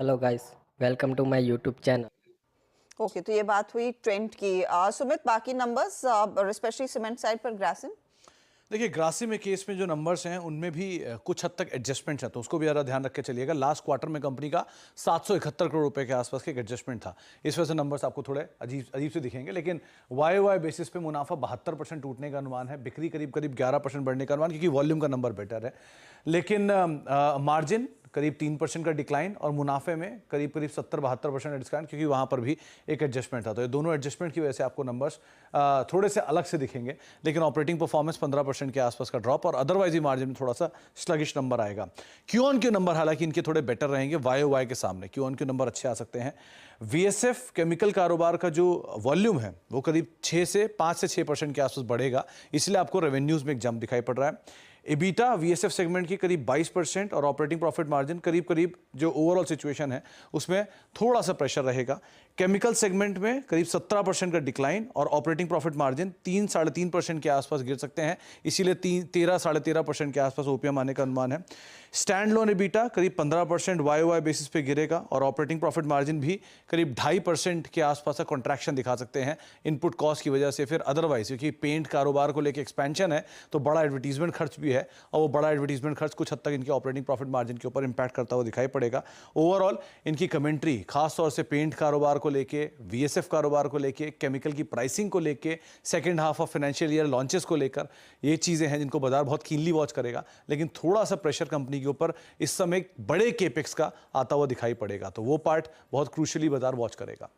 Hello guys, welcome to my YouTube channel. Okay, तो ये बात हुई ट्रेंड की। सुमित, बाकी नंबर्स स्पेशली सीमेंट साइड पर ग्रासिम। देखिए ग्रासिम में केस में जो नंबर्स हैं उनमें भी कुछ हद तक एडजस्टमेंट्स हैं, तो उसको भी ज़रा ध्यान रख के चलिएगा। लास्ट क्वार्टर में कंपनी का 771 करोड़ रुपए के आसपास के एक एडजस्टमेंट था, इस वजह से नंबर्स आपको थोड़े अजीब अजीब से दिखेंगे। लेकिन वाई वाई बेसिस पे मुनाफा 72% टूटने का अनुमान है, बिक्री करीब करीब 11% बढ़ने का अनुमान, क्योंकि वॉल्यूम का नंबर बेटर है। लेकिन मार्जिन करीब 3% का डिक्लाइन और मुनाफे में करीब करीब 70-72% डिस्काउंट, क्योंकि वहाँ पर भी एक एडजस्टमेंट था। तो ये दोनों एडजस्टमेंट की वजह से आपको नंबर्स थोड़े से अलग से दिखेंगे। लेकिन ऑपरेटिंग परफॉर्मेंस 15% के आसपास का ड्रॉप और अदरवाइज ही मार्जिन में थोड़ा सा स्लगिश नंबर आएगा। क्यू ऑन क्यू नंबर हालांकि इनके थोड़े बेटर रहेंगे वाई वाई के सामने, क्यू ऑन क्यू नंबर अच्छे आ सकते हैं। वीएसएफ केमिकल कारोबार का जो वॉल्यूम है वो करीब 5 से 6% के आसपास बढ़ेगा, इसलिए आपको रेवेन्यूज में एक जंप दिखाई पड़ रहा है। एबिटा वीएसएफ सेगमेंट की करीब 22% और ऑपरेटिंग प्रॉफिट मार्जिन करीब करीब जो ओवरऑल सिचुएशन है उसमें थोड़ा सा प्रेशर रहेगा। केमिकल सेगमेंट में करीब 17% का डिक्लाइन और ऑपरेटिंग प्रॉफिट मार्जिन 3-3.5% के आसपास गिर सकते हैं, इसीलिए 13-13.5% के आसपास ओपीएम आने का अनुमान है। स्टैंड लोन एबिटा करीब 15% वाई बेसिस पे गिरेगा और ऑपरेटिंग प्रॉफिट मार्जिन भी करीब 2.5% के आसपास का कॉन्ट्रैक्शन दिखा सकते हैं इनपुट कॉस्ट की वजह से। फिर अदरवाइज क्योंकि पेंट कारोबार को लेकर एक्सपेंशन है तो बड़ा एडवर्टीजमेंट खर्च भी है, और वो बड़ा एडवर्टीजमेंट खर्च कुछ हद तक इनके ऑपरेटिंग प्रॉफिट मार्जिन के ऊपर इंपैक्ट करता हुआ दिखाई पड़ेगा। ओवरऑल इनकी कमेंट्री खासतौर से पेंट कारोबार को लेके, वीएसएफ कारोबार को लेके, केमिकल की प्राइसिंग को लेके, second half of financial year launches को लेकर, ये चीज़ें हैं जिनको बाजार बहुत कीनली वॉच करेगा। लेकिन थोड़ा सा प्रेशर कंपनी के ऊपर इस समय बड़े केपेक्स का आता हुआ दिखाई पड़ेगा, तो वो पार्ट बहुत क्रूशली बाजार वॉच करेगा।